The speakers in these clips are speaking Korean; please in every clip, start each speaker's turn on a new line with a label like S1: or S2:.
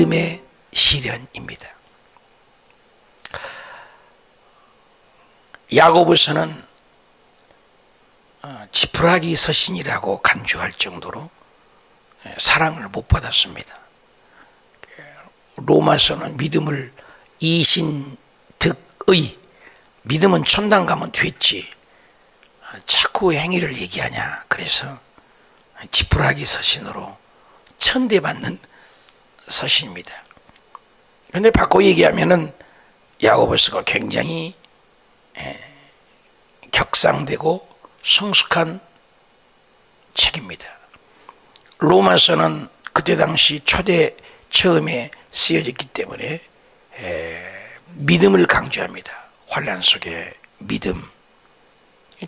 S1: 믿음의 시련입니다. 야고보서는 지푸라기 서신이라고 간주할 정도로 사랑을 못 받았습니다. 로마서는 믿음을 이신득의, 믿음은 천당 가면 됐지, 자꾸 행위를 얘기하냐, 그래서 지푸라기 서신으로 천대받는 서신입니다. 그런데 바꿔 얘기하면은 야고보서가 굉장히 격상되고 성숙한 책입니다. 로마서는 그때 당시 처음에 쓰여졌기 때문에 믿음을 강조합니다. 환난 속에 믿음,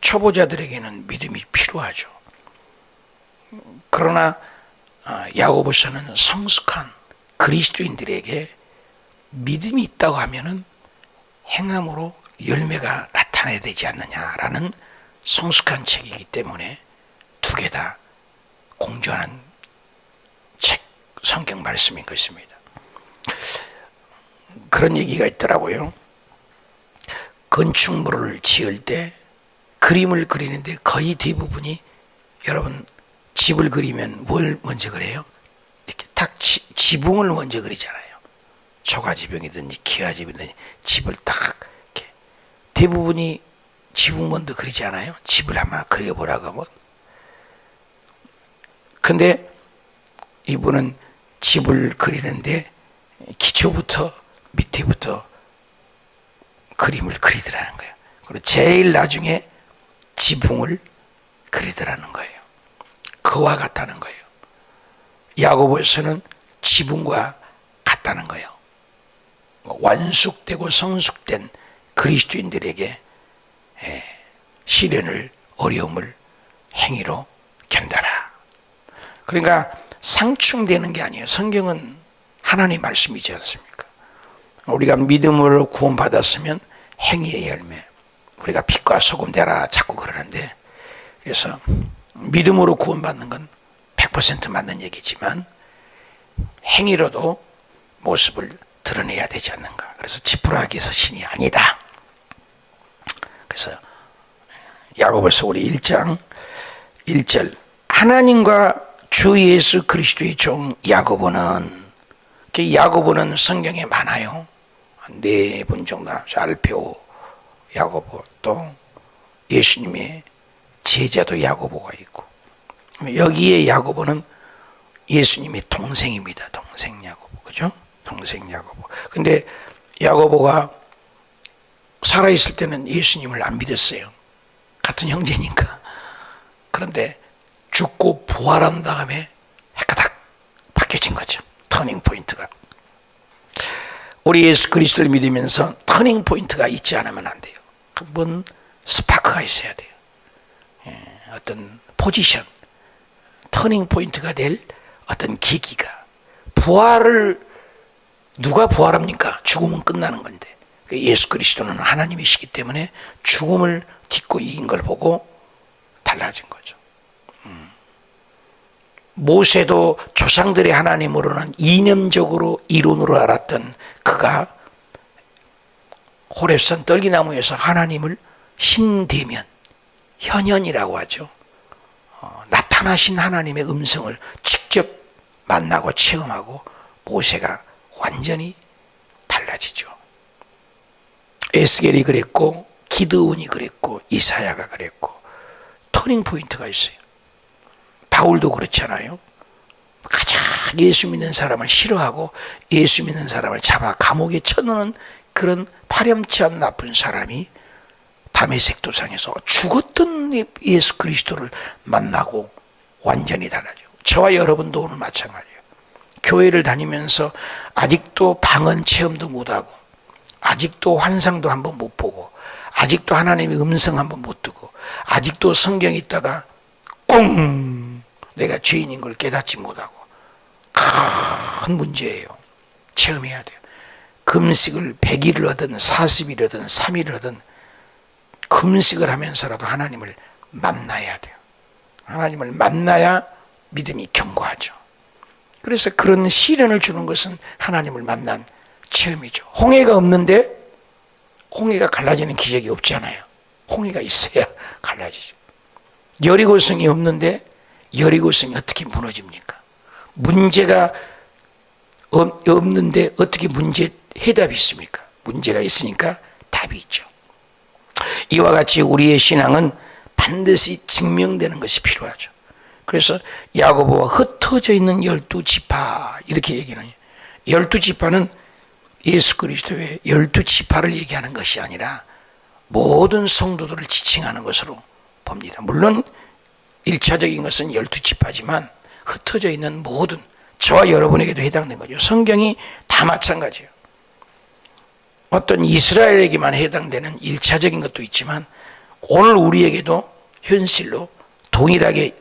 S1: 초보자들에게는 믿음이 필요하죠. 그러나 야고보서는 성숙한 그리스도인들에게 믿음이 있다고 하면은 행함으로 열매가 나타나야 되지 않느냐라는 성숙한 책이기 때문에 두 개 다 공존한 책, 성경 말씀인 것입니다. 그런 얘기가 있더라고요. 건축물을 지을 때 그림을 그리는데 거의 대부분이, 여러분 집을 그리면 뭘 먼저 그려요? 이렇게 딱 지붕을 먼저 그리잖아요. 초가지붕이든지 기와지붕이든지 집을 딱 이렇게 대부분이 지붕 먼저 그리지 않아요? 집을 아마 그려보라고 하면. 근데 이분은 집을 그리는데 기초부터 밑에부터 그림을 그리더라는 거예요. 그리고 제일 나중에 지붕을 그리더라는 거예요. 그와 같다는 거예요. 야고보서는 지붕과 같다는 거예요. 완숙되고 성숙된 그리스도인들에게 시련을, 어려움을 행위로 견뎌라. 그러니까 상충되는 게 아니에요. 성경은 하나님 말씀이지 않습니까? 우리가 믿음으로 구원받았으면 행위의 열매, 우리가 빛과 소금 되라 자꾸 그러는데, 그래서 믿음으로 구원받는 건 100% 맞는 얘기지만 행위로도 모습을 드러내야 되지 않는가. 그래서 지푸라기 서신이 아니다. 그래서 야고보서 우리 1장 1절, 하나님과 주 예수 그리스도의 종 야고보는, 야고보는 성경에 많아요. 4분 정도, 알페오 야고보, 또 예수님의 제자도 야고보가 있고, 여기에 야고보는 예수님의 동생입니다. 동생 야고보, 그죠? 동생 야고보. 근데 야고보가 살아있을 때는 예수님을 안 믿었어요. 같은 형제니까. 그런데 죽고 부활한 다음에 해가닥 바뀌어진 거죠. 터닝 포인트가. 우리 예수 그리스도를 믿으면서 터닝 포인트가 있지 않으면 안 돼요. 한번 스파크가 있어야 돼요. 어떤 포지션, 터닝 포인트가 될 어떤 계기가. 부활을 누가 부활합니까? 죽으면 끝나는 건데, 예수 그리스도는 하나님이시기 때문에 죽음을 딛고 이긴 걸 보고 달라진 거죠. 모세도 조상들의 하나님으로는 이념적으로, 이론으로 알았던 그가 호렙산 떨기나무에서 하나님을 신대면, 현현이라고 하죠. 나타나신 하나님의 음성을 직접 만나고 체험하고 모세가 완전히 달라지죠. 에스겔이 그랬고, 기드온이 그랬고, 이사야가 그랬고, 터닝 포인트가 있어요. 바울도 그렇잖아요. 가장 예수 믿는 사람을 싫어하고 예수 믿는 사람을 잡아 감옥에 쳐넣는 그런 파렴치한 나쁜 사람이 다메섹 도상에서 죽었던 예수 그리스도를 만나고 완전히 달라져요. 저와 여러분도 오늘 마찬가지예요. 교회를 다니면서 아직도 방언 체험도 못하고, 아직도 환상도 한번 못 보고, 아직도 하나님의 음성 한번 못 듣고, 아직도 성경에 있다가 꽁! 내가 죄인인 걸 깨닫지 못하고, 큰 문제예요. 체험해야 돼요. 금식을 100일을 하든 40일을 하든 3일을 하든 금식을 하면서라도 하나님을 만나야 돼요. 하나님을 만나야 믿음이 견고하죠. 그래서 그런 시련을 주는 것은 하나님을 만난 체험이죠. 홍해가 없는데 홍해가 갈라지는 기적이 없잖아요. 홍해가 있어야 갈라지죠. 여리고성이 없는데 여리고성이 어떻게 무너집니까? 문제가 없는데 어떻게 문제 해답이 있습니까? 문제가 있으니까 답이 있죠. 이와 같이 우리의 신앙은 반드시 증명되는 것이 필요하죠. 그래서 야고보와 흩어져 있는 12지파 이렇게 얘기하는, 12지파는 예수 그리스도의 12지파를 얘기하는 것이 아니라 모든 성도들을 지칭하는 것으로 봅니다. 물론 1차적인 것은 12지파지만 흩어져 있는 모든, 저와 여러분에게도 해당된 거죠. 성경이 다 마찬가지예요. 어떤 이스라엘에게만 해당되는 1차적인 것도 있지만 오늘 우리에게도 현실로 동일하게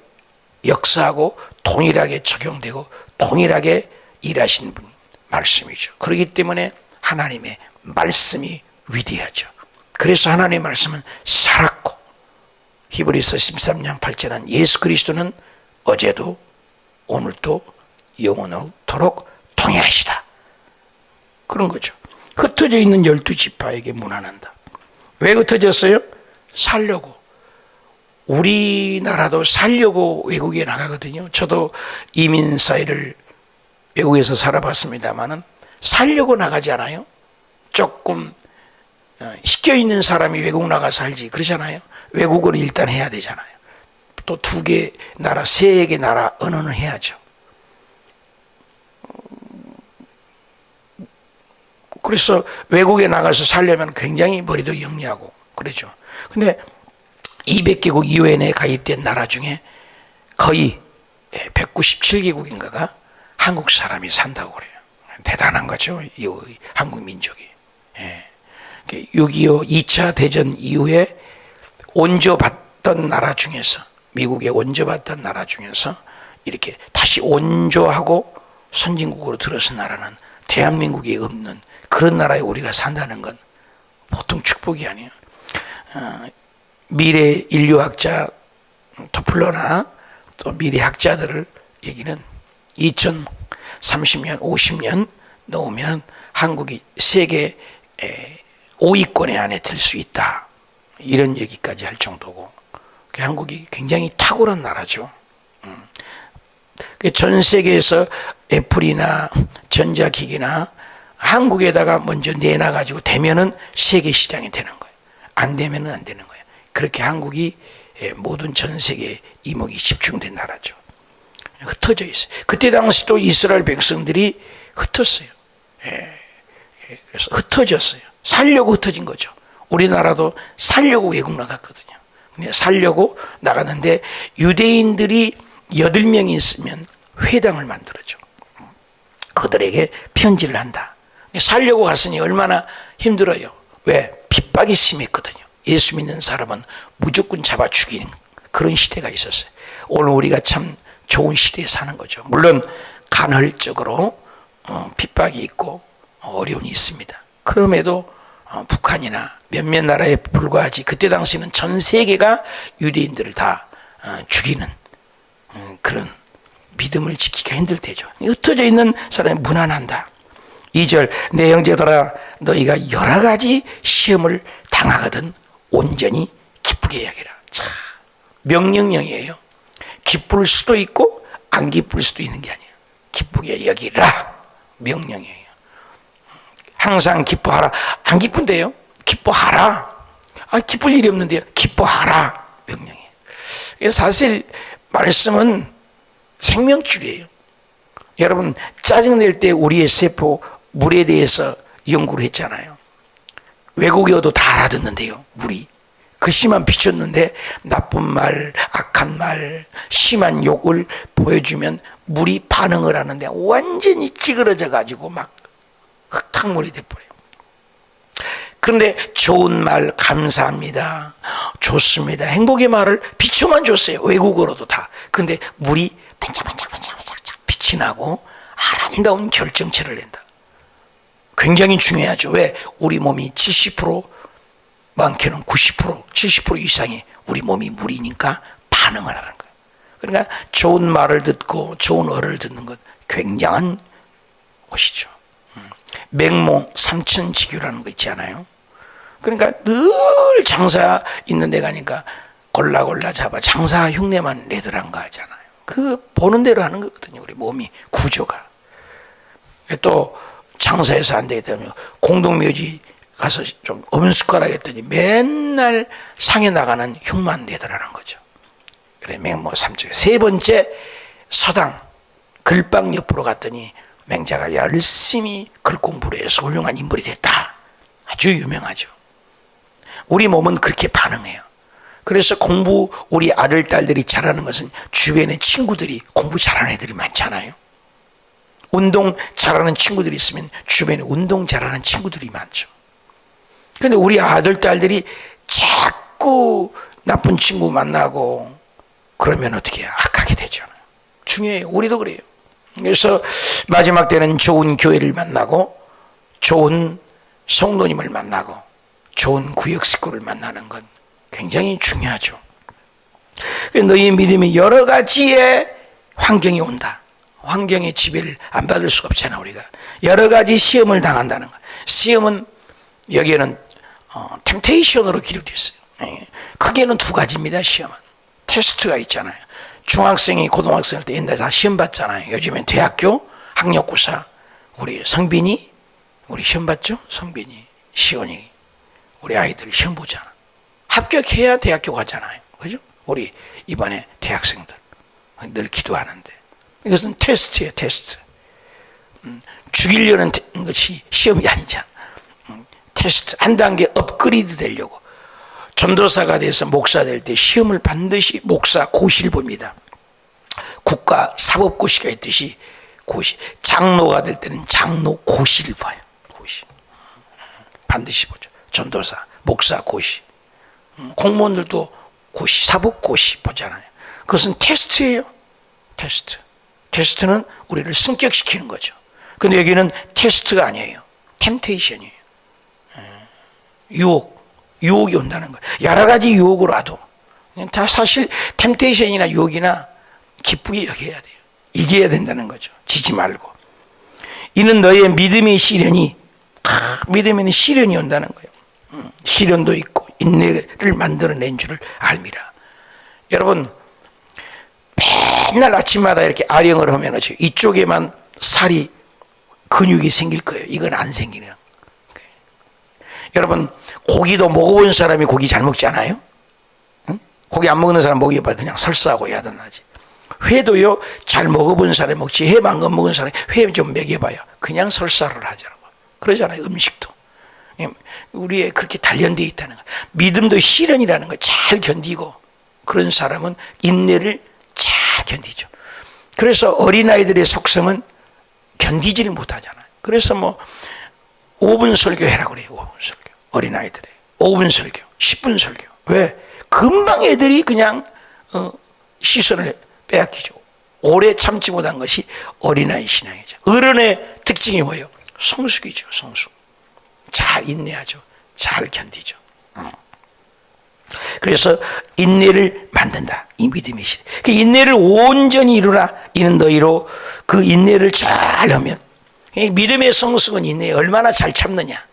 S1: 역사하고 동일하게 적용되고 동일하게 일하신 분 말씀이죠. 그렇기 때문에 하나님의 말씀이 위대하죠. 그래서 하나님의 말씀은 살았고, 히브리서 13장 8절은 예수 그리스도는 어제도 오늘도 영원토록 동일하시다. 그런 거죠. 흩어져 있는 12지파에게 문안한다. 왜 흩어졌어요? 살려고. 우리나라도 살려고 외국에 나가거든요. 저도 이민 사회를 외국에서 살아봤습니다만은 살려고 나가지 않아요? 조금 시켜 있는 사람이 외국 나가 살지 그러잖아요. 외국어는 일단 해야 되잖아요. 또 2개 나라, 3개 나라 언어는 해야죠. 그래서 외국에 나가서 살려면 굉장히 머리도 영리하고 그러죠. 근데 200개국 유엔에 가입된 나라 중에 거의 197개국인가가 한국 사람이 산다고 그래요. 대단한 거죠, 이 한국 민족이. 6.25 2차 대전 이후에 온조받던 나라 중에서, 미국에 온조받던 나라 중에서 이렇게 다시 온조하고 선진국으로 들어선 나라는 대한민국에 없는 그런 나라에 우리가 산다는 건 보통 축복이 아니에요. 미래 인류학자 토플러나 또 미래 학자들을 얘기는 2030년, 50년 넘으면 한국이 세계 5위권에 안에 들 수 있다. 이런 얘기까지 할 정도고, 한국이 굉장히 탁월한 나라죠. 전 세계에서 애플이나 전자기기나 한국에다가 먼저 내놔가지고 되면은 세계 시장이 되는 거예요. 안 되면은 안 되는 거예요. 그렇게 한국이 모든 전 세계에 이목이 집중된 나라죠. 흩어져 있어요. 그때 당시도 이스라엘 백성들이 흩었어요. 그래서 흩어졌어요. 살려고 흩어진 거죠. 우리나라도 살려고 외국 나갔거든요. 근데 살려고 나갔는데 유대인들이 8명이 있으면 회당을 만들어줘. 그들에게 편지를 한다. 살려고 갔으니 얼마나 힘들어요. 왜? 핍박이 심했거든요. 예수 믿는 사람은 무조건 잡아 죽이는 그런 시대가 있었어요. 오늘 우리가 참 좋은 시대에 사는 거죠. 물론 간헐적으로 핍박이 있고 어려움이 있습니다. 그럼에도 북한이나 몇몇 나라에 불과하지, 그때 당시는 전 세계가 유대인들을 다 죽이는 그런 믿음을 지키기가 힘들 때죠. 흩어져 있는 사람이 무난한다. 2절, 내 형제들아 너희가 여러 가지 시험을 당하거든 온전히 기쁘게 여기라. 참 명령형이에요. 기쁠 수도 있고 안 기쁠 수도 있는 게 아니에요. 기쁘게 여기라 명령이에요. 항상 기뻐하라. 안 기쁜데요? 기뻐하라. 기쁠 일이 없는데요? 기뻐하라 명령이에요. 사실 말씀은 생명줄이에요. 여러분 짜증낼 때 우리의 세포 물에 대해서 연구를 했잖아요. 외국어도 다 알아듣는데요. 물이 글씨만 비쳤는데 나쁜 말, 악한 말, 심한 욕을 보여주면 물이 반응을 하는데 완전히 찌그러져 가지고 막 흙탕물이 돼버려요. 그런데 좋은 말, 감사합니다, 좋습니다, 행복의 말을 비춰만 줬어요. 외국어로도 다. 그런데 물이 반짝반짝반짝반짝 빛이 나고 아름다운 결정체를 낸다. 굉장히 중요하죠. 왜? 우리 몸이 70%, 많게는 90%, 70% 이상이 우리 몸이 물이니까 반응을 하는 거예요. 그러니까 좋은 말을 듣고 좋은 어를 듣는 것 굉장한 곳이죠. 맹모 삼천지교라는 거 있지 않아요? 그러니까 늘 장사 있는 데 가니까 골라 잡아 장사 흉내만 내더란가 하잖아요. 그 보는 대로 하는 거거든요. 우리 몸이 구조가. 또 장사해서 안 되겠다면 공동묘지 가서 좀 엄숙하라 했더니 맨날 상에 나가는 흉만 내더라는 거죠. 그래 맹모 삼천. 세 번째 서당 글방 옆으로 갔더니 맹자가 열심히 글 공부를 해서 훌륭한 인물이 됐다. 아주 유명하죠. 우리 몸은 그렇게 반응해요. 그래서 공부 우리 아들 딸들이 잘하는 것은 주변에 친구들이 공부 잘하는 애들이 많잖아요. 운동 잘하는 친구들이 있으면 주변에 운동 잘하는 친구들이 많죠. 그런데 우리 아들 딸들이 자꾸 나쁜 친구 만나고 그러면 어떻게 해요? 악하게 되잖아요. 중요해요. 우리도 그래요. 그래서 마지막 때는 좋은 교회를 만나고 좋은 성도님을 만나고 좋은 구역 식구를 만나는 건 굉장히 중요하죠. 너희의 믿음이 여러 가지의 환경이 온다. 환경의 지배를 안 받을 수가 없잖아. 우리가 여러 가지 시험을 당한다는 거. 시험은 여기에는 템테이션으로 기록되어 있어요. 크게는 두 가지입니다. 시험은 테스트가 있잖아요. 중학생이 고등학생 할 때 옛날에 다 시험 봤잖아요. 요즘엔 대학교 학력고사. 우리 성빈이 우리 시험 봤죠? 성빈이 시온이 우리 아이들 시험 보잖아. 합격해야 대학교 가잖아요. 그죠? 우리 이번에 대학생들 늘 기도하는데 이것은 테스트예요. 테스트. 죽이려는 것이 시험이 아니잖아. 테스트 한 단계 업그레이드 되려고. 전도사가 돼서 목사 될 때 시험을 반드시 목사 고시를 봅니다. 국가 사법고시가 있듯이 고시. 장로가 될 때는 장로 고시를 봐요. 고시. 반드시 보죠. 전도사, 목사 고시. 공무원들도 고시, 사법고시 보잖아요. 그것은 테스트예요. 테스트. 테스트는 우리를 승격시키는 거죠. 근데 여기는 테스트가 아니에요. 템테이션이에요. 유혹이 온다는 거예요. 여러 가지 유혹으로 와도 다 사실 템테이션이나 유혹이나 기쁘게 여겨야 돼요. 이겨야 된다는 거죠. 지지 말고. 이는 너의 믿음의 시련이 믿음에는 시련이 온다는 거예요. 시련도 있고 인내를 만들어낸 줄을 알미라. 여러분 맨날 아침마다 이렇게 아령을 하면 이쪽에만 살이 근육이 생길 거예요. 이건 안 생기는. 여러분 고기도 먹어본 사람이 고기 잘 먹지 않아요? 응? 고기 안 먹는 사람 먹여봐요. 그냥 설사하고 야단나지. 회도요 잘 먹어본 사람이 먹지 회 방금 먹은 사람이 회 좀 먹여봐요. 그냥 설사를 하더라고. 그러잖아요. 음식도. 우리의 그렇게 단련되어 있다는 거. 믿음도 시련이라는 거 잘 견디고 그런 사람은 인내를 잘 견디죠. 그래서 어린아이들의 속성은 견디지를 못하잖아요. 그래서 뭐 5분 설교 해라 그래요. 5분 설교. 어린아이들의 5분 설교, 10분 설교. 왜? 금방 애들이 그냥 시선을 빼앗기죠. 오래 참지 못한 것이 어린아이 신앙이죠. 어른의 특징이 뭐예요? 성숙이죠. 성숙. 잘 인내하죠. 잘 견디죠. 그래서 인내를 만든다. 이 믿음의 시. 그 인내를 온전히 이루라. 이는 너희로 그 인내를 잘 하면 믿음의 성숙은 인내에 얼마나 잘 참느냐.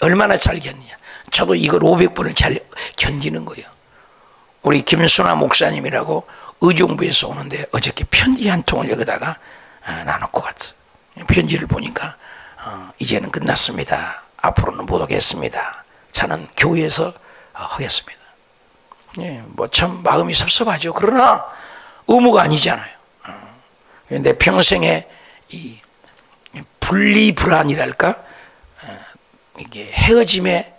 S1: 얼마나 잘 견디냐. 저도 이걸 500번을 잘 견디는 거예요. 우리 김순아 목사님이라고 의정부에서 오는데 어저께 편지 한 통을 여기다가 나놓고 갔어. 편지를 보니까 이제는 끝났습니다. 앞으로는 못 오겠습니다. 저는 교회에서 하겠습니다. 예, 뭐 참 마음이 섭섭하죠. 그러나 의무가 아니잖아요. 내 평생에 이 분리불안이랄까? 이게 헤어짐에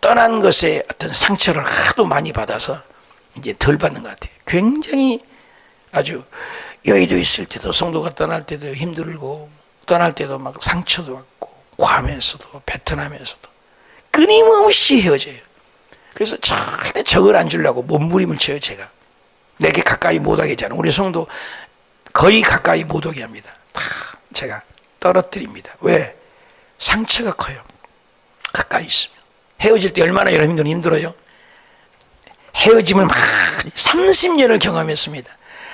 S1: 떠난 것에 어떤 상처를 하도 많이 받아서 이제 덜 받는 것 같아요. 굉장히 아주 여의도 있을 때도 성도가 떠날 때도 힘들고 떠날 때도 막 상처도 받고 과하면서도 베트남에서도 끊임없이 헤어져요. 그래서 절대 적을 안 주려고 몸부림을 쳐요. 제가 내게 가까이 못 오게 하잖아요. 우리 성도 거의 가까이 못 오게 합니다. 다 제가 떨어뜨립니다. 왜? 상처가 커요. 가까이 있으면 헤어질 때 얼마나 여러분 힘들어요. 헤어짐을 막 30년을 경험했습니다.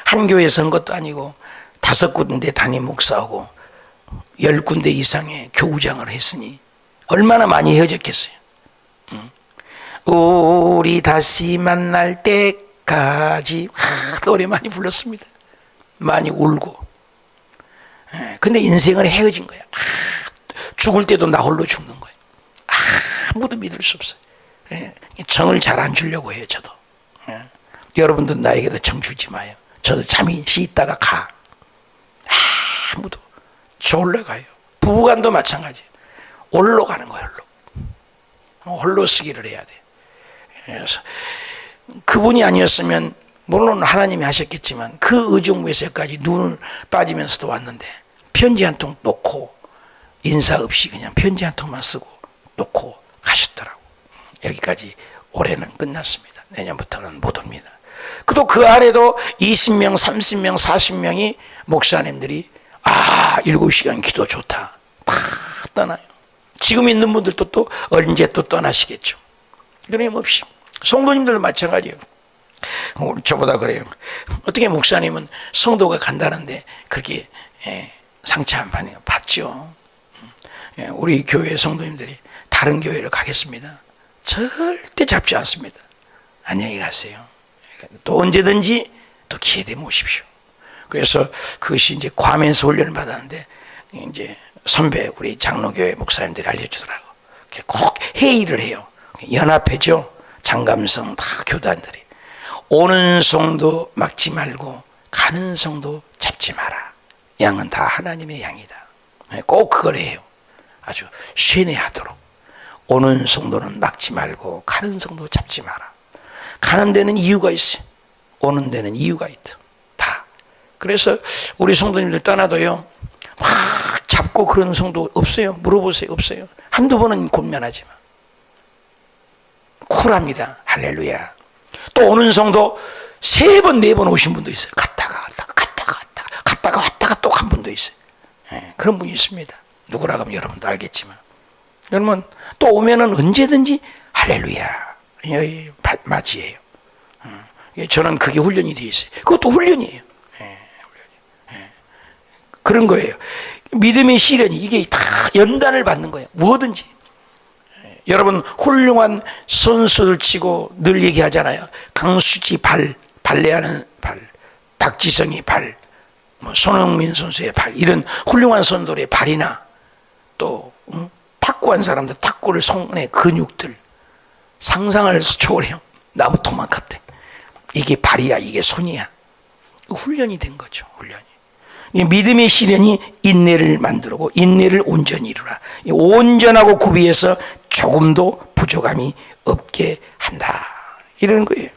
S1: 한 교회에서 한 것도 아니고 5군데 담임 목사하고 10군데 이상의 교우장을 했으니 얼마나 많이 헤어졌겠어요. 우리 다시 만날 때까지 노래 많이 불렀습니다. 많이 울고. 근데 인생은 헤어진 거야. 죽을 때도 나 홀로 죽는 거예요. 아무도 믿을 수 없어요. 정을 잘 안 주려고 해요. 저도. 여러분도 나에게도 정 주지 마요. 저도 잠시 있다가 가. 아무도. 저 올라가요. 부부간도 마찬가지예요. 홀로 가는 거예요. 홀로 쓰기를 해야 돼. 그래서 그분이 아니었으면 물론 하나님이 하셨겠지만 그 의중부에서까지 눈을 빠지면서도 왔는데 편지 한 통 놓고 인사 없이 그냥 편지 한 통만 쓰고 놓고 가셨더라고. 여기까지 올해는 끝났습니다. 내년부터는 못 옵니다. 또 그 안에도 20명, 30명, 40명이 목사님들이 7시간 기도 좋다. 다 떠나요. 지금 있는 분들도 또 언제 또 떠나시겠죠. 끊임없이. 성도님들도 마찬가지예요. 저보다 그래요. 어떻게 목사님은 성도가 간다는데 그렇게 상처 안 받네요. 받죠. 우리 교회 성도님들이 다른 교회를 가겠습니다. 절대 잡지 않습니다. 안녕히 가세요. 또 언제든지 또 기회 되면 오십시오. 그래서 그것이 이제 괌에서 훈련을 받았는데 이제 선배 우리 장로교회 목사님들이 알려주더라고. 꼭 회의를 해요. 연합회죠. 장감성 다 교단들이. 오는 성도 막지 말고 가는 성도 잡지 마라. 양은 다 하나님의 양이다. 꼭 그걸 해요. 아주 쇠뇌하도록. 오는 성도는 막지 말고 가는 성도 잡지 마라. 가는 데는 이유가 있어요. 오는 데는 이유가 있다. 다. 그래서 우리 성도님들 떠나도요. 막 잡고 그러는 성도 없어요. 물어보세요. 없어요. 한두 번은 곤면하지만. 쿨합니다. 할렐루야. 또 오는 성도 3번, 4번 오신 분도 있어요. 갔다가 또 한 분도 있어요. 그런 분이 있습니다. 누구라고 하면 여러분도 알겠지만. 여러분, 또 오면은 언제든지 할렐루야. 맞이해요. 저는 그게 훈련이 되어 있어요. 그것도 훈련이에요. 그런 거예요. 믿음의 시련이 이게 다 연단을 받는 거예요. 뭐든지. 여러분 훌륭한 선수들 치고 늘 얘기하잖아요. 강수지 발레하는 발, 박지성이 발, 손흥민 선수의 발, 이런 훌륭한 선수들의 발이나 또 탁구한 사람들 탁구를 손의 근육들 상상을 초월해요. 나무 토막 같아. 이게 발이야, 이게 손이야. 훈련이 된 거죠. 훈련이. 이 믿음의 시련이 인내를 만들고 인내를 온전히 이루라. 온전하고 구비해서 조금도 부족함이 없게 한다. 이런 거예요.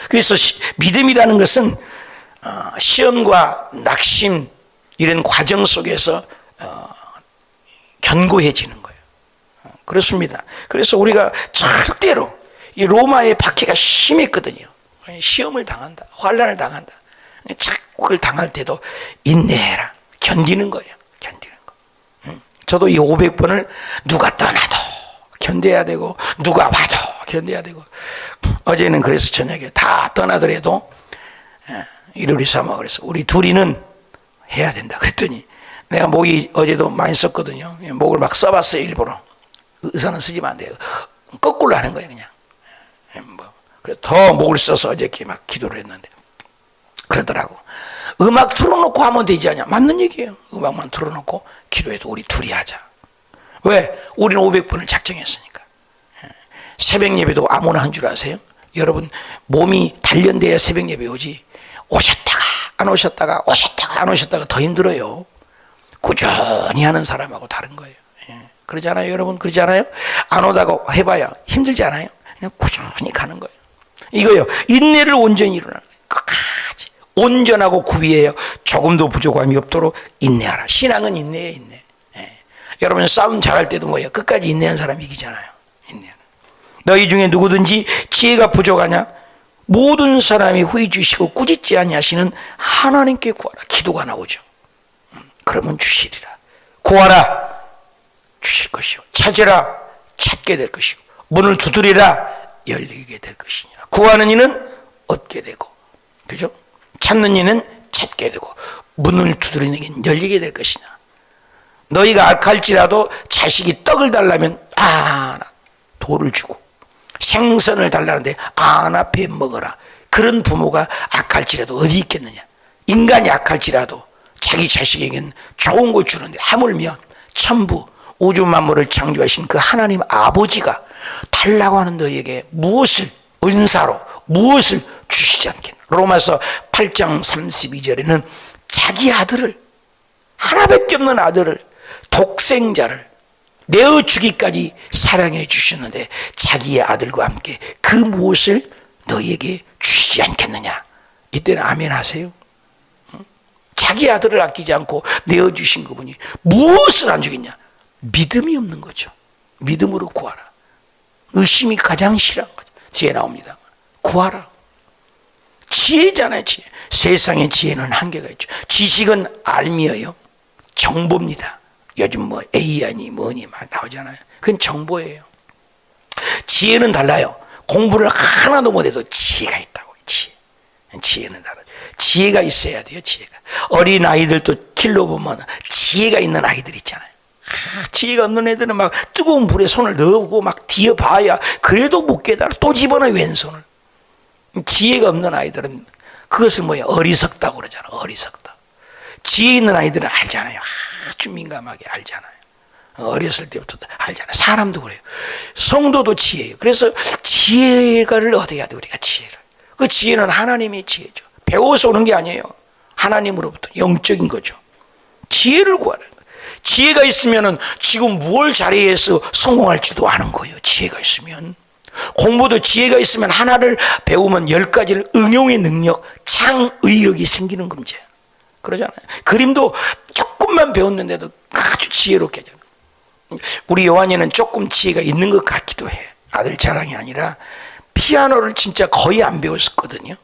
S1: 그래서 믿음이라는 것은 시험과 낙심 이런 과정 속에서 견고해지는 거예요. 그렇습니다. 그래서 우리가 절대로 이 로마의 박해가 심했거든요. 시험을 당한다. 환난을 당한다. 자꾸 그걸 당할 때도 인내해라. 견디는 거예요. 견디는 거. 저도 이 500번을 누가 떠나도 견뎌야 되고 누가 와도 견뎌야 되고 어제는 그래서 저녁에 다 떠나더라도 이루리 삼아 그래서 우리 둘이는 해야 된다 그랬더니 내가 목이 어제도 많이 썼거든요. 목을 막 써봤어요. 일부러. 의사는 쓰지만 안 돼요. 거꾸로 하는 거예요. 그냥. 그래서 더 목을 써서 어저께 막 기도를 했는데 그러더라고. 음악 틀어놓고 하면 되지 않냐. 맞는 얘기예요. 음악만 틀어놓고 기도해도 우리 둘이 하자. 왜? 우리는 500번을 작정했으니까. 새벽 예배도 아무나 한 줄 아세요? 여러분 몸이 단련돼야 새벽 예배 오지. 오셨다가 안 오셨다가 오셨다가 안 오셨다가 더 힘들어요. 꾸준히 하는 사람하고 다른 거예요. 그러지 않아요? 여러분 그러지 않아요? 안 오다가 해봐야 힘들지 않아요? 그냥 꾸준히 가는 거예요. 이거요. 인내를 온전히 이루는 거예요. 끝까지 온전하고 구비해요. 조금도 부족함이 없도록 인내하라. 신앙은 인내예요. 인내. 여러분 싸움 잘할 때도 뭐예요? 끝까지 인내한 사람이 이기잖아요. 인내하는. 너희 중에 누구든지 지혜가 부족하냐? 모든 사람이 후히 주시고 꾸짖지 아니하시는 하나님께 구하라. 기도가 나오죠. 그러면 주시리라. 구하라. 주실 것이요. 찾으라. 찾게 될 것이고 문을 두드리라. 열리게 될 것이니라. 구하는 이는 얻게 되고, 그죠? 찾는 이는 찾게 되고 문을 두드리는 열리게 될 것이냐. 너희가 악할지라도 자식이 떡을 달라면 나 돌을 주고, 생선을 달라는데 나 배 먹어라. 그런 부모가 악할지라도 어디 있겠느냐. 인간이 악할지라도 자기 자식에겐 좋은 거 주는데 하물며 천부 우주 만물을 창조하신 그 하나님 아버지가 달라고 하는 너희에게 무엇을 은사로 무엇을 주시지 않겠나. 로마서 8장 32절에는 자기 아들을, 하나밖에 없는 아들을, 독생자를 내어주기까지 사랑해 주셨는데 자기의 아들과 함께 그 무엇을 너희에게 주시지 않겠느냐. 이때는 아멘 하세요. 자기 아들을 아끼지 않고 내어주신 그분이 무엇을 안 주겠냐. 믿음이 없는 거죠. 믿음으로 구하라. 의심이 가장 싫은 거죠. 뒤에 나옵니다. 구하라. 지혜잖아요. 지혜. 세상의 지혜는 한계가 있죠. 지식은 알미예요. 정보입니다. 요즘 뭐 AI니 뭐니 막 나오잖아요. 그건 정보예요. 지혜는 달라요. 공부를 하나도 못해도 지혜가 있다고. 지혜는 달라요. 지혜가 있어야 돼요. 지혜가. 어린 아이들도 길러보면 지혜가 있는 아이들 있잖아요. 지혜가 없는 애들은 막 뜨거운 불에 손을 넣고 막 뒤어봐야 그래도 못 깨달아. 또 집어넣어 왼손을. 지혜가 없는 아이들은 그것을 어리석다고 그러잖아. 어리석다. 지혜 있는 아이들은 알잖아요. 아주 민감하게 알잖아요. 어렸을 때부터 알잖아요. 사람도 그래요. 성도도 지혜예요. 그래서 지혜를 얻어야 돼. 우리가 지혜를. 그 지혜는 하나님의 지혜죠. 배워서 오는 게 아니에요. 하나님으로부터 영적인 거죠. 지혜를 구하는 거예요. 지혜가 있으면 지금 무엇 자리에서 성공할지도 아는 거예요. 지혜가 있으면. 공부도 지혜가 있으면 하나를 배우면 10가지를 응용의 능력, 창의력이 생기는 문제예요. 그러잖아요. 그림도 조금만 배웠는데도 아주 지혜롭게 하잖아요. 우리 요한이는 조금 지혜가 있는 것 같기도 해. 아들 자랑이 아니라 피아노를 진짜 거의 안 배웠었거든요.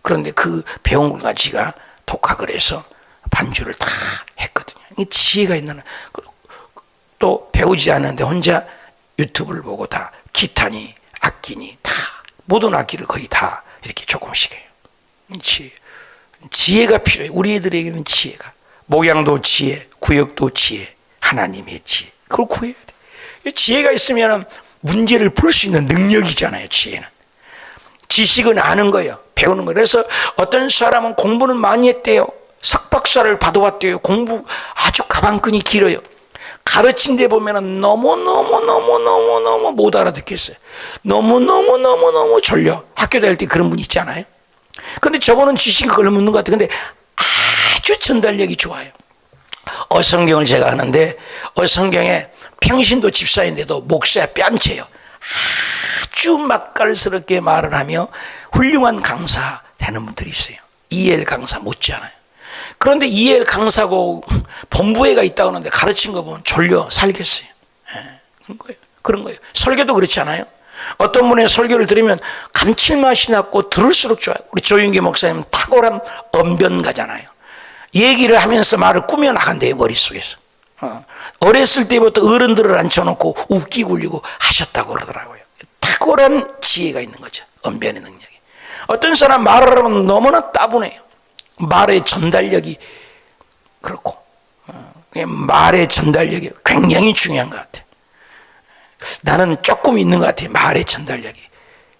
S1: 그런데 그 배운 걸 가지가 독학을 해서 반주를 다 했거든요. 이 지혜가 있는, 또 배우지 않는데 혼자 유튜브를 보고 다 기타니 악기니 다 모든 악기를 거의 다 이렇게 조금씩 해요. 지혜가 필요해요. 우리 애들에게는 지혜가. 목양도 지혜, 구역도 지혜, 하나님의 지혜. 그걸 구해야 돼. 지혜가 있으면 문제를 풀 수 있는 능력이잖아요. 지혜는. 지식은 아는 거예요. 배우는 거예요. 그래서 어떤 사람은 공부는 많이 했대요. 석박사를 받아왔대요. 공부 아주 가방끈이 길어요. 가르친 데 보면 너무 못 알아듣겠어요. 너무 졸려. 학교 다닐 때 그런 분 있잖아요. 근데 저분은 지식이 그걸 묻는 것 같아요. 근데 아주 전달력이 좋아요. 어성경을 제가 하는데 어성경에 평신도 집사인데도 목사야 뺨쳐요. 아주 맛깔스럽게 말을 하며 훌륭한 강사 되는 분들이 있어요. 이엘 강사 못지않아요. 그런데 이엘 강사고 본부회가 있다고 하는데 가르친 거 보면 졸려 살겠어요. 그런 거예요. 설교도 그렇지 않아요? 어떤 분의 설교를 들으면 감칠맛이 났고 들을수록 좋아요. 우리 조윤기 목사님은 탁월한 언변가잖아요. 얘기를 하면서 말을 꾸며 나간대요. 머릿속에서. 어렸을 때부터 어른들을 앉혀놓고 웃기고 울리고 하셨다고 그러더라고요. 탁월한 지혜가 있는 거죠. 언변의 능력이. 어떤 사람 말을 하면 너무나 따분해요. 말의 전달력이 그렇고 말의 전달력이 굉장히 중요한 것 같아요. 나는 조금 있는 것 같아요. 말의 전달력이.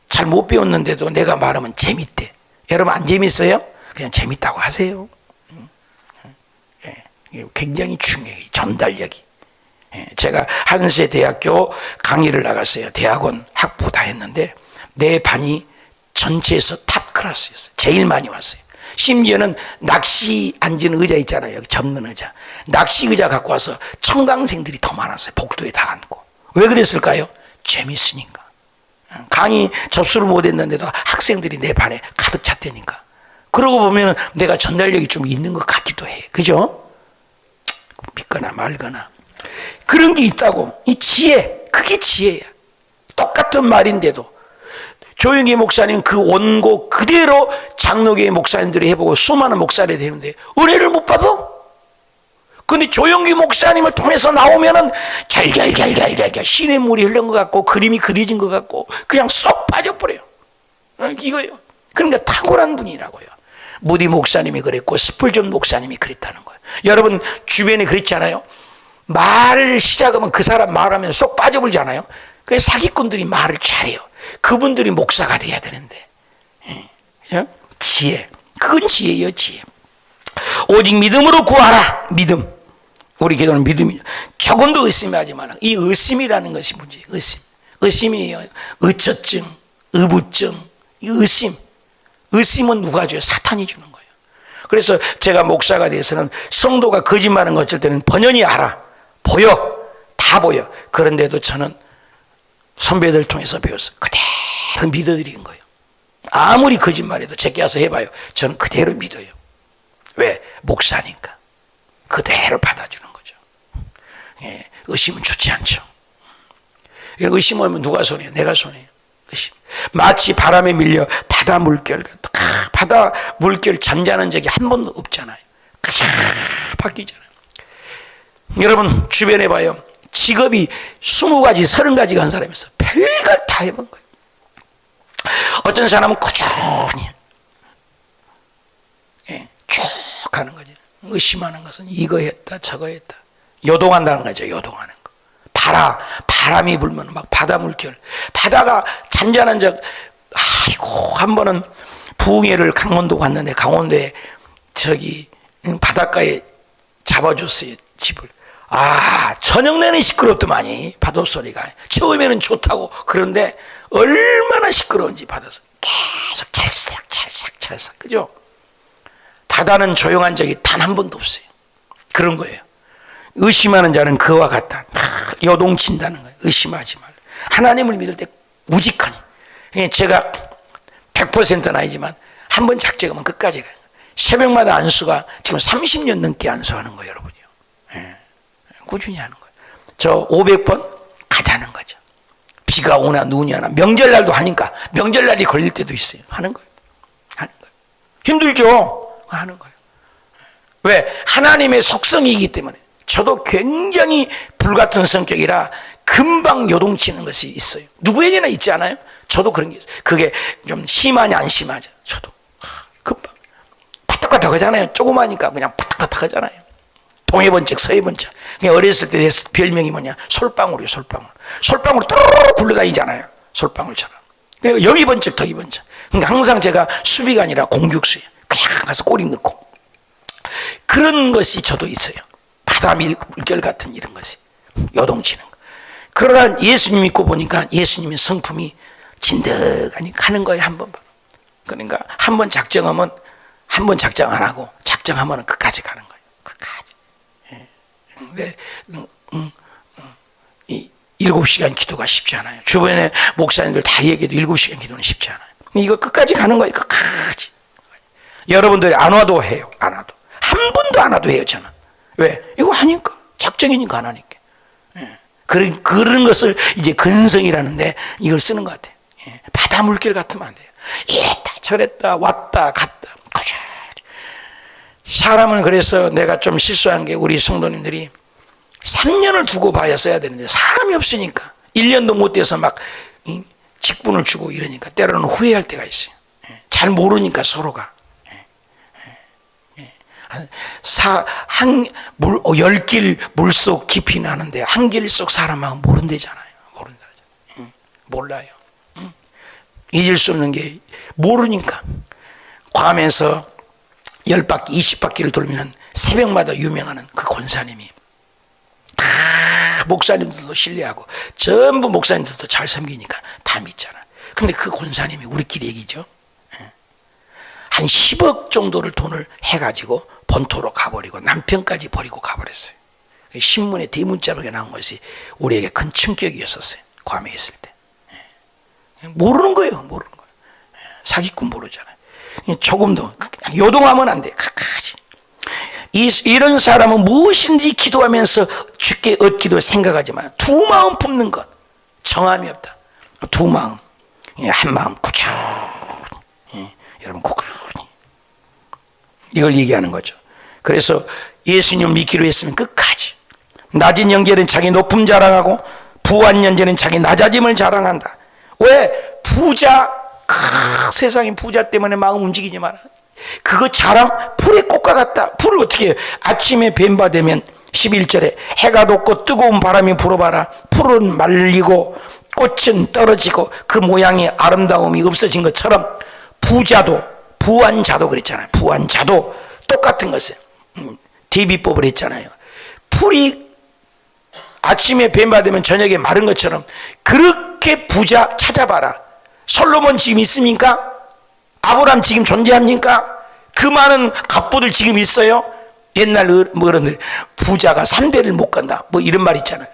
S1: 잘 못 배웠는데도 내가 말하면 재밌대. 여러분 안 재밌어요? 그냥 재밌다고 하세요. 굉장히 중요해요. 전달력이. 제가 한세대학교 강의를 나갔어요. 대학원 학부 다 했는데 내 반이 전체에서 탑 클래스였어요. 제일 많이 왔어요. 심지어는 낚시 앉은 의자 있잖아요. 여기 접는 의자. 낚시 의자 갖고 와서 청강생들이 더 많았어요. 복도에 다 앉고. 왜 그랬을까요? 재밌으니까. 강의 접수를 못했는데도 학생들이 내 반에 가득 찼다니까. 그러고 보면 내가 전달력이 좀 있는 것 같기도 해. 그죠? 믿거나 말거나. 그런 게 있다고. 이 지혜, 그게 지혜야. 똑같은 말인데도. 조영기 목사님 그 원고 그대로 장로교회 목사님들이 해보고 수많은 목사들이 되는데 은혜를 못 받아? 근데 조영기 목사님을 통해서 나오면은 잘잘잘잘잘 신의 물이 흐른 것 같고 그림이 그려진 것 같고 그냥 쏙 빠져버려요. 이거예요. 그러니까 탁월한 분이라고요. 무디 목사님이 그랬고 스펄전 목사님이 그랬다는 거예요. 여러분 주변에 그렇지 않아요? 말을 시작하면 그 사람 말하면 쏙 빠져버리잖아요. 그래서 사기꾼들이 말을 잘해요. 그분들이 목사가 돼야 되는데. 지혜. 그건 지혜예요, 지혜. 오직 믿음으로 구하라. 믿음. 우리 기도는 믿음이죠. 조금도 의심하지 마라. 이 의심이라는 것이 문제예요. 의심. 의심이에요. 의처증, 의부증, 의심. 의심은 누가 줘요? 사탄이 주는 거예요. 그래서 제가 목사가 돼서는 성도가 거짓말하는 거 어쩔 때는 번연히 알아. 보여. 다 보여. 그런데도 저는 선배들 통해서 배웠어. 그대로 믿어드리는 거예요. 아무리 거짓말해도 제게 와서 해봐요. 저는 그대로 믿어요. 왜? 목사니까. 그대로 받아주는 거죠. 예, 의심은 좋지 않죠. 의심하면 누가 손해요? 내가 손해요. 의심. 마치 바람에 밀려 바다 물결 같아. 바다 물결 잔잔한 적이 한 번도 없잖아요. 가장 바뀌잖아요. 여러분 주변에 봐요. 직업이 20가지, 30가지가 한 사람이 있어. 별걸 다 해본 거예요. 어떤 사람은 꾸준히 쭉 가는 거죠. 의심하는 것은 이거 했다 저거 했다. 요동한다는 거죠. 요동하는 거. 바람이 불면 막 바다 물결. 바다가 잔잔한 적, 아이고, 한 번은 부흥회를 강원도 갔는데 강원도에 저기 바닷가에 잡아줬어요. 집을. 저녁 내내 시끄럽더만이 바닷소리가. 처음에는 좋다고. 그런데 얼마나 시끄러운지 바닷소리. 계속 찰싹. 그죠? 바다는 조용한 적이 단 한 번도 없어요. 그런 거예요. 의심하는 자는 그와 같다. 요동친다는 거예요. 의심하지 말라. 하나님을 믿을 때 우직하니. 제가 100%는 아니지만 한 번 작정하면 끝까지 가요. 새벽마다 안수가 지금 30년 넘게 안수하는 거예요, 여러분이요. 꾸준히 하는 거예요. 저 500번 가자는 거죠. 비가 오나 눈이 오나 명절날도 하니까 명절날이 걸릴 때도 있어요. 하는 거예요. 힘들죠? 하는 거예요. 왜? 하나님의 속성이기 때문에. 저도 굉장히 불같은 성격이라 금방 요동치는 것이 있어요. 누구에게나 있지 않아요? 저도 그런 게 있어요. 그게 좀 심하냐 안 심하냐. 저도 금방 바닥바닥 하잖아요. 조그마니까 그냥 바닥바닥 하잖아요. 동해번쩍 서해번쩍. 어렸을 때 별명이 뭐냐? 솔방울이에요. 솔방울이 뚜루루루 굴러다니잖아요. 솔방울처럼. 그러니까 여기 번쩍 저기 번쩍. 그러니까 항상 제가 수비가 아니라 공격수예요. 그냥 가서 꼬리 넣고. 그런 것이 저도 있어요. 바다 물결 같은 이런 것이 요동치는 거. 그러나 예수님 믿고 보니까 예수님의 성품이 진득하니 가는 거예요. 한 번. 그러니까 한 번 작정하면 한 번 작정 안 하고 작정하면 끝까지 가는 거예요. 끝까지. 근데 7시간 기도가 쉽지 않아요. 주변에 목사님들 다 얘기해도 7시간 기도는 쉽지 않아요. 이거 끝까지 가는 거예요. 끝까지. 여러분들이 안 와도 해요. 안 와도. 한 번도 안 와도 해요. 저는. 왜? 이거 하니까. 작정이니까 안 하니까. 그런 것을 이제 근성이라는데 이걸 쓰는 것 같아요. 바다 물결 같으면 안 돼요. 이랬다 저랬다 왔다 갔다. 사람은 그래서 내가 좀 실수한 게 우리 성도님들이 3년을 두고 봐야 써야 되는데 사람이 없으니까 1년도 못 돼서 막 직분을 주고 이러니까 때로는 후회할 때가 있어요. 잘 모르니까 서로가. 10길 물속 깊이 나는데 한 길 속 사람하고 모른대잖아요. 몰라요. 잊을 수 없는 게 모르니까. 괌에서 10바퀴 20바퀴를 돌면 새벽마다 유명하는 그 권사님이 다 목사님들도 신뢰하고 전부 목사님들도 잘 섬기니까 다 믿잖아. 근데 그 권사님이 우리끼리 얘기죠. 한 10억 정도를 돈을 해가지고 본토로 가버리고 남편까지 버리고 가버렸어요. 신문에 대문자막에 나온 것이 우리에게 큰 충격이었었어요. 괌에 있을 때. 모르는 거예요. 사기꾼 모르잖아요. 조금도 요동하면 안 돼. 가까이. 이런 사람은 무엇인지 기도하면서 주께 얻기도 생각하지만 두 마음 품는 것. 정함이 없다. 두 마음. 한 마음 꾸준히. 여러분 꾸준히. 이걸 얘기하는 거죠. 그래서 예수님을 믿기로 했으면 끝까지. 낮은 영제는 자기 높음 자랑하고 부한 영제는 자기 낮아짐을 자랑한다. 왜? 세상의 부자 때문에 마음 움직이지 마라. 그거 자랑 풀의 꽃과 같다. 풀을 어떻게 해요? 아침에 뱀바 되면 11절에 해가 돋고 뜨거운 바람이 불어봐라. 풀은 말리고 꽃은 떨어지고 그 모양의 아름다움이 없어진 것처럼 부자도, 부한자도 그랬잖아요. 부한자도 똑같은 것을 대비법을 했잖아요. 풀이 아침에 뱀바 되면 저녁에 마른 것처럼 그렇게 부자 찾아봐라. 솔로몬 지금 있습니까? 아브람 지금 존재합니까? 그 많은 갑부들 지금 있어요? 옛날 어른들 부자가 3대를 못 간다 뭐 이런 말 있잖아요.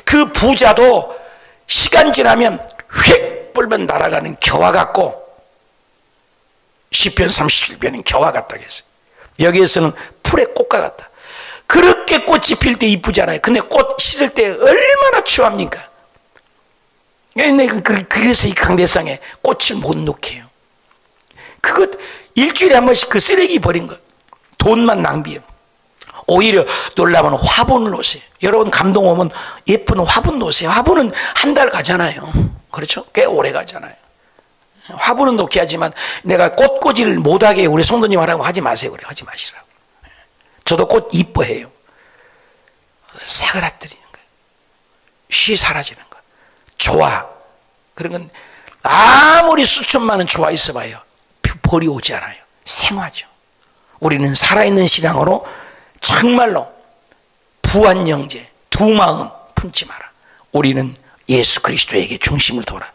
S1: 그 부자도 시간 지나면 휙 불면 날아가는 겨와 같고, 시편 37편은 겨와 같다고 했어요. 여기에서는 풀의 꽃과 같다. 그렇게 꽃이 필 때 이쁘잖아요. 근데 꽃 씻을 때 얼마나 추합니까? 그래서 이 강대상에 꽃을 못 놓게 해요. 그것 일주일에 한 번씩 그 쓰레기 버린 거 돈만 낭비해요. 오히려 놀라면 화분을 놓으세요. 여러분 감동 오면 예쁜 화분 놓으세요. 화분은 한 달 가잖아요. 그렇죠? 꽤 오래 가잖아요. 화분은 놓게 하지만 내가 꽃꽂이를 못하게 우리 성도님 하라고 하지 마세요. 그래 하지 마시라고. 저도 꽃 이뻐해요. 사그라뜨리는 거예요. 쉬 사라지는 거. 좋아. 그런 건 아무리 수천만은 좋아 있어봐요. 벌이 오지 않아요. 생화죠. 우리는 살아있는 신앙으로 정말로 부한 영제, 두 마음 품지 마라. 우리는 예수 그리스도에게 중심을 둬라.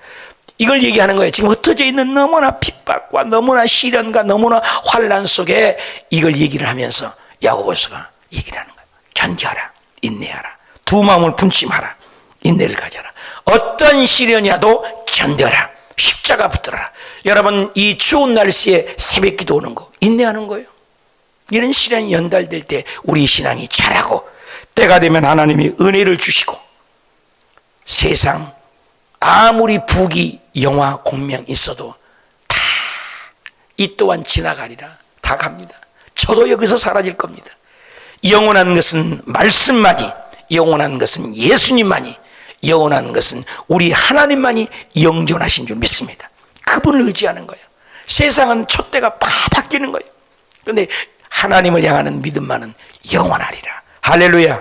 S1: 이걸 얘기하는 거예요. 지금 흩어져 있는 너무나 핍박과 너무나 시련과 너무나 환난 속에 이걸 얘기를 하면서 야고보서가 얘기를 하는 거예요. 견디하라. 인내하라. 두 마음을 품지 마라. 인내를 가져라. 어떤 시련이라도 견뎌라. 십자가 붙들어라. 여러분 이 추운 날씨에 새벽 기도 오는 거 인내하는 거예요. 이런 시련이 연달될 때 우리 신앙이 자라고, 때가 되면 하나님이 은혜를 주시고, 세상 아무리 부귀 영화 공명 있어도 다 이 또한 지나가리라. 다 갑니다. 저도 여기서 사라질 겁니다. 영원한 것은 말씀만이, 영원한 것은 예수님만이, 영원한 것은 우리 하나님만이 영존하신 줄 믿습니다. 그분을 의지하는 거예요. 세상은 촛대가 다 바뀌는 거예요. 그런데 하나님을 향하는 믿음만은 영원하리라. 할렐루야.